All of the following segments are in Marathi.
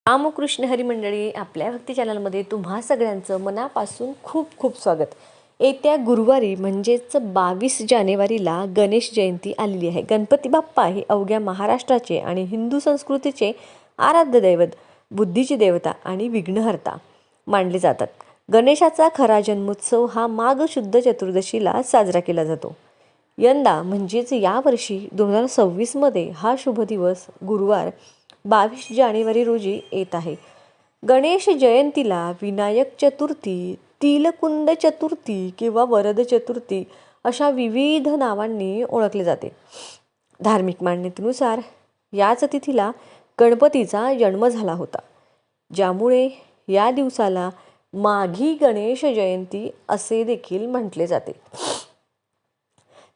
रामकृष्ण हरी मंडळी, आपल्या भक्ती चॅनलमध्ये तुम्हा सगळ्यांचं मनापासून खूप खूप स्वागत. येत्या गुरुवारी म्हणजेच 22 जानेवारीला गणेश जयंती आलेली आहे. गणपती बाप्पा हे अवघ्या महाराष्ट्राचे आणि हिंदू संस्कृतीचे आराध्य दैवत, बुद्धीची देवता आणि विघ्नहर्ता मानले जातात. गणेशाचा खरा जन्मोत्सव हा माघ शुद्ध चतुर्दशीला साजरा केला जातो. यंदा म्हणजेच यावर्षी 2026मध्ये हा शुभ दिवस गुरुवार 22 जानेवारी रोजी येत आहे. गणेश जयंतीला विनायक चतुर्थी, तिलकुंद चतुर्थी किंवा वरद चतुर्थी अशा विविध नावांनी ओळखले जाते. धार्मिक मान्यतेनुसार याच तिथीला गणपतीचा जन्म झाला होता, ज्यामुळे या दिवसाला माघी गणेश जयंती असे देखील म्हटले जाते.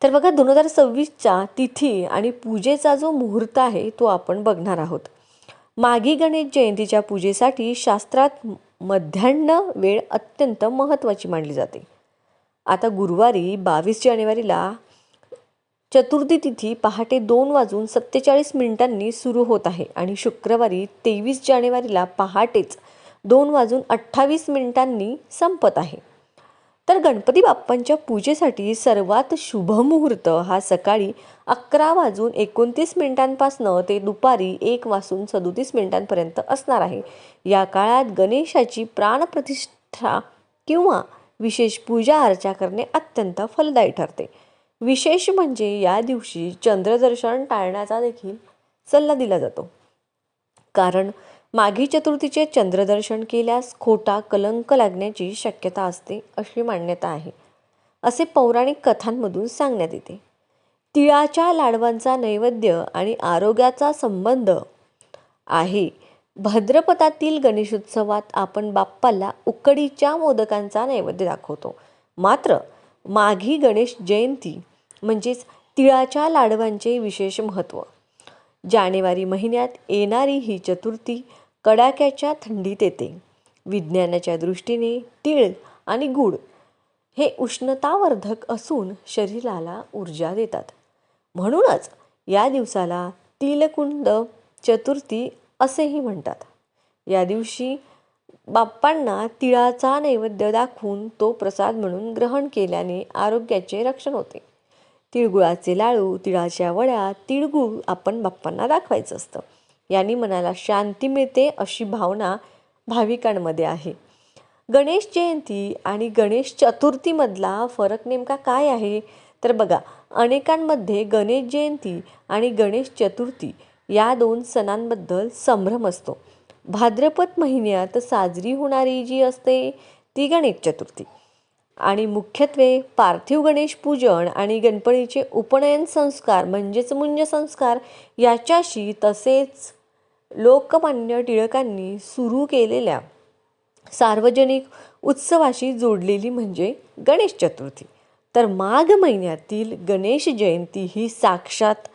तर बघा, 2026च्या तिथी आणि पूजेचा जो मुहूर्त आहे तो आपण बघणार आहोत. माघी गणेश जयंतीच्या पूजेसाठी शास्त्रात मध्यान्ह वेळ अत्यंत महत्त्वाची मानली जाते. आता गुरुवारी 22 जानेवारीला चतुर्थी तिथी पहाटे 2:47 सुरू होत आहे आणि शुक्रवारी 23 जानेवारीला पहाटेच 2:28 संपत आहे. तर गणपती बाप्पांच्या पूजेसाठी सर्वात शुभ मुहूर्त हा सकाळी 11:29 ते दुपारी 1:37 असणार आहे. या काळात गणेशाची प्राणप्रतिष्ठा किंवा विशेष पूजा अर्चा करणे अत्यंत फलदायी ठरते. विशेष म्हणजे या दिवशी चंद्रदर्शन टाळण्याचा देखील सल्ला दिला जातो, कारण माघी चतुर्थीचे चंद्रदर्शन केल्यास खोटा कलंक लागण्याची शक्यता असते अशी मान्यता आहे, असे पौराणिक कथांमधून सांगण्यात येते. तिळाच्या लाडवांचा नैवेद्य आणि आरोग्याचा संबंध आहे. भाद्रपदातील गणेशोत्सवात आपण बाप्पाला उकडीच्या मोदकांचा नैवेद्य दाखवतो. मात्र माघी गणेश जयंती म्हणजेच तिळाच्या लाडवांचे विशेष महत्त्व. जानेवारी महिन्यात येणारी ही चतुर्थी कडाक्याच्या थंडीत येते. विज्ञानाच्या दृष्टीने तीळ आणि गूळ हे उष्णतावर्धक असून शरीराला ऊर्जा देतात. म्हणूनच या दिवसाला तिलकुंद चतुर्थी असेही म्हणतात. या दिवशी बाप्पांना तिळाचा नैवेद्य दाखवून तो प्रसाद म्हणून ग्रहण केल्याने आरोग्याचे रक्षण होते. तिळगुळाचे लाडू, तिळाच्या वड्या, तिळगुळ आपण बाप्पांना दाखवायचं असतं. यांनी मनाला शांती मिळते अशी भावना भाविकांमध्ये आहे. गणेश जयंती आणि गणेश चतुर्थीमधला फरक नेमका काय आहे? तर बघा, अनेकांमध्ये गणेश जयंती आणि गणेश चतुर्थी या दोन सणांबद्दल संभ्रम असतो. भाद्रपद महिन्यात साजरी होणारी जी असते ती गणेश चतुर्थी आणि मुख्यत्वे पार्थिव गणेश पूजन आणि गणपतीचे उपनयन संस्कार म्हणजेच मुंज संस्कार याच्याशी, तसेच लोकमान्य टिळकांनी सुरू केलेल्या सार्वजनिक उत्सवाशी जोडलेली म्हणजे गणेश चतुर्थी. तर माघ महिन्यातील गणेश जयंती ही साक्षात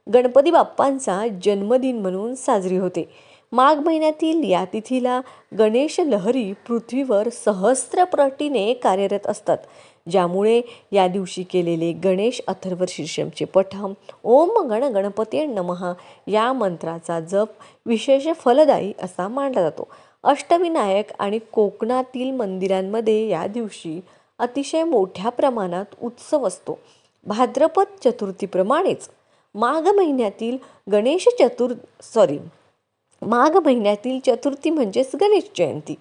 गणपती बाप्पांचा जन्मदिन म्हणून साजरी होते. माघ महिन्यातील या तिथीला गणेश लहरी पृथ्वीवर सहस्त्रपटीने कार्यरत असतात, ज्यामुळे या दिवशी केलेले गणेश अथर्वशीर्षमचे पठण, ओम गण गणपती नमः या मंत्राचा जप विशेष फलदायी असा मानला जातो. अष्टविनायक आणि कोकणातील मंदिरांमध्ये या दिवशी अतिशय मोठ्या प्रमाणात उत्सव असतो. भाद्रपद चतुर्थीप्रमाणेच माघ महिन्यातील माघ महिन्यातील चतुर्थी म्हणजेच गणेश जयंती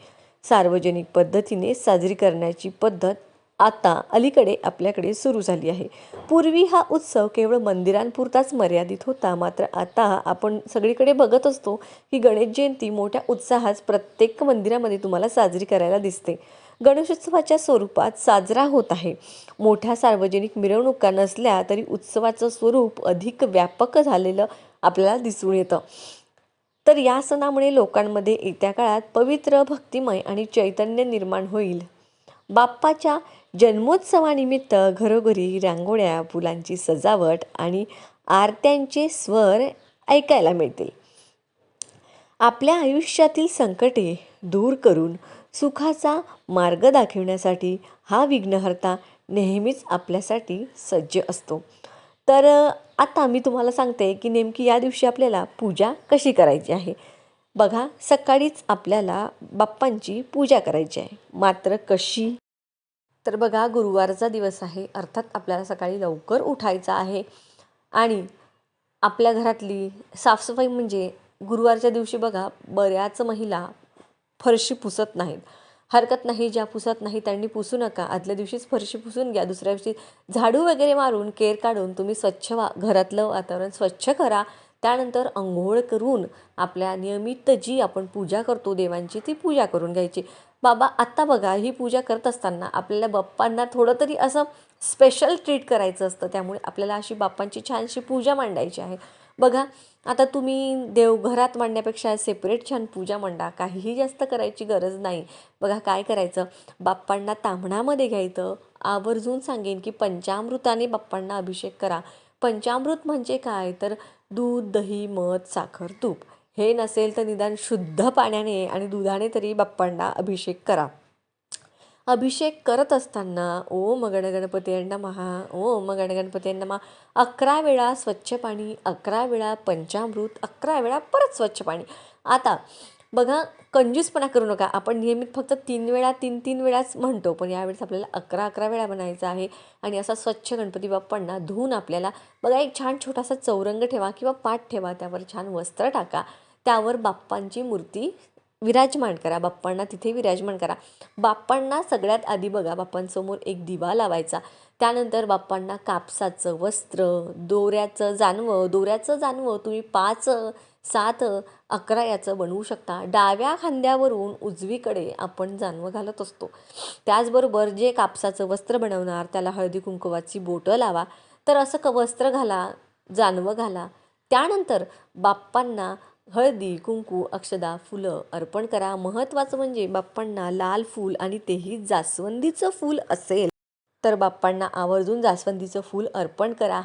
सार्वजनिक पद्धतीने साजरी करण्याची पद्धत आता अलीकडे आपल्याकडे सुरू झाली आहे. पूर्वी हा उत्सव केवळ मंदिरांपुरताच मर्यादित होता, मात्र आता आपण सगळीकडे बघत असतो की गणेश जयंती मोठ्या उत्साहात प्रत्येक मंदिरामध्ये तुम्हाला साजरी करायला दिसते. गणेशोत्सवाच्या स्वरूपात साजरा होत आहे. मोठ्या सार्वजनिक मिरवणुका नसल्या तरी उत्सवाचं स्वरूप अधिक व्यापक झालेलं आपल्याला दिसून येतं. तर या सणामुळे लोकांमध्ये येत्या काळात पवित्र, भक्तिमय आणि चैतन्य निर्माण होईल. बाप्पाच्या जन्मोत्सवानिमित्त घरोघरी रांगोळ्या, फुलांची सजावट आणि आरत्यांचे स्वर ऐकायला मिळतील. आपल्या आयुष्यातील संकटे दूर करून सुखाचा मार्ग दाखवण्यासाठी हा विघ्नहर्ता नेहमीच आपल्यासाठी सज्ज असतो. तर आता मी तुम्हाला सांगते की नेमकी या दिवशी आपल्याला पूजा कशी करायची आहे. बघा, सकाळीच आपल्याला बाप्पांची पूजा करायची आहे, मात्र कशी? तर बघा, गुरुवारचा दिवस आहे, अर्थात आपल्याला सकाळी लवकर उठायचं आहे आणि आपल्या घरातली साफसफाई म्हणजे गुरुवारच्या दिवशी बघा, बऱ्याच महिला फरशी पुसत नाहीत. हरकत नाही, ज्या पुसत नाही त्यांनी पुसू नका, आदल्या दिवशीच फरशी पुसून घ्या. दुसऱ्या दिवशी झाडू वगैरे मारून केर काढून तुम्ही स्वच्छ घरातलं वातावरण स्वच्छ करा. त्यानंतर अंघोळ करून आपल्या नियमित जी आपण पूजा करतो देवांची, ती पूजा करून घ्यायची. बाबा, आत्ता बघा, ही पूजा करत असताना आपल्याला बाप्पांना थोडं तरी असं स्पेशल ट्रीट करायचं असतं. त्यामुळे आपल्याला अशी बाप्पांची छानशी पूजा मांडायची आहे. बघा, आता तुम्ही देवघरात मांडण्यापेक्षा सेपरेट छान पूजा मांडा, काहीही जास्त करायची गरज नाही. बघा, काय करायचं, बाप्पांना ताम्हणामध्ये घ्यायचं. आवर्जून सांगेन की पंचामृताने बाप्पांना अभिषेक करा. पंचामृत म्हणजे काय, तर दूध, दही, मध, साखर, तूप. हे नसेल तर निदान शुद्ध पाण्याने आणि दुधाने तरी बाप्पांना अभिषेक करा. अभिषेक करत असताना ओम गणगणपतये नमः, ओम गणगणपतये नमः 11 वेळा स्वच्छ पाणी, 11 वेळा पंचामृत, 11 वेळा परत स्वच्छ पाणी. आता बघा, कंजूसपणा करू नका. आपण नियमित फक्त 3 वेळा 3 वेळाच म्हणतो, पण यावेळेस आपल्याला 11 वेळा म्हणायचं आहे. आणि असा स्वच्छ गणपती बाप्पांना धुवून आपल्याला बघा, एक छान छोटासा चौरंग ठेवा किंवा पाट ठेवा, त्यावर छान वस्त्र टाका, त्यावर बाप्पांची मूर्ती विराजमान करा, बाप्पांना तिथे विराजमान करा. बाप्पांना सगळ्यात आधी बघा, बाप्पांसमोर एक दिवा लावायचा. त्यानंतर बाप्पांना कापसाचं वस्त्र, दोऱ्याचं जानवं तुम्ही 5, 7, 11 याचं बनवू शकता. डाव्या खांद्यावरून उजवीकडे आपण जानवं घालत असतो. त्याचबरोबर जे कापसाचं वस्त्र बनवणार त्याला हळदी कुंकवाची बोटं लावा. तर असं वस्त्र घाला, जानवं घाला. त्यानंतर बाप्पांना हळदी, कुंकू, अक्षदा, फुलं अर्पण करा. महत्त्वाचं म्हणजे बाप्पांना लाल फूल आणि तेही जास्वंदीचं फूल असेल तर बाप्पांना आवर्जून जास्वंदीचं फूल अर्पण करा.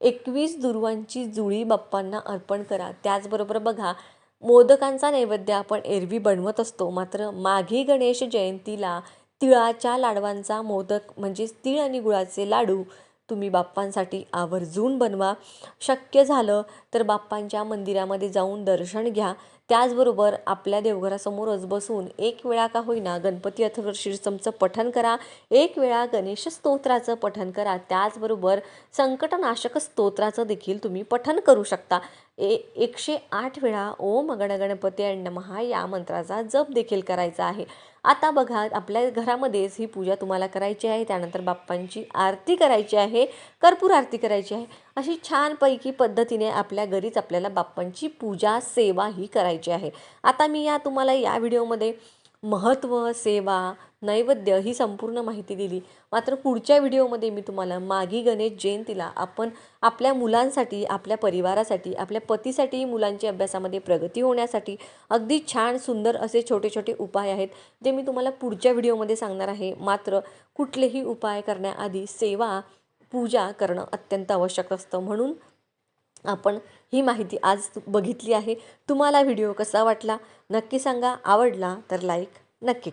21 दुर्वांची जुळी बाप्पांना अर्पण करा. त्याचबरोबर बघा, मोदकांचा नैवेद्य आपण एरवी बनवत असतो, मात्र माघी गणेश जयंतीला तिळाच्या लाडवांचा मोदक म्हणजेच तीळ आणि गुळाचे लाडू तुम्ही बाप्पांसाठी आवर्जून बनवा. शक्य झालं तर बाप्पांच्या मंदिरामध्ये जाऊन दर्शन घ्या. त्याचबरोबर आपल्या देवघरासमोरच बसून 1 वेळा का होईना गणपती अथर्व शीर्षमचं पठण करा, 1 वेळा गणेश स्तोत्राचं पठण करा. त्याचबरोबर संकटनाशक स्तोत्राचं देखील तुम्ही पठण करू शकता. 108 वेळा ओम गणगणपतये नमः या मंत्राचा जप देखील करायचा आहे. आता बघा, आपल्या घरामध्येच ही पूजा तुम्हाला करायची आहे. त्यानंतर बाप्पांची आरती करायची आहे, कर्पूर आरती करायची आहे. अशी छानपैकी पद्धतीने आपल्या घरीच आपल्याला बाप्पांची पूजा सेवा ही करायची आहे. आता मी तुम्हाला या व्हिडिओमध्ये महत्त्व, सेवा, नैवेद्य ही संपूर्ण माहिती दिली. मात्र पुढच्या व्हिडिओमध्ये मी तुम्हाला माघी गणेश जयंतीला आपण आपल्या मुलांसाठी, आपल्या परिवारासाठी, आपल्या पतीसाठी, मुलांच्या अभ्यासामध्ये प्रगती होण्यासाठी अगदी छान सुंदर असे छोटे छोटे उपाय आहेत, जे मी तुम्हाला पुढच्या व्हिडिओमध्ये सांगणार आहे. मात्र कुठलेही उपाय करण्याआधी सेवा, पूजा करणं अत्यंत आवश्यक असतं. म्हणून आपण ही माहिती आज बघितली आहे. तुम्हाला व्हिडिओ कसा वाटला नक्की सांगा. आवडला तर लाईक नक्की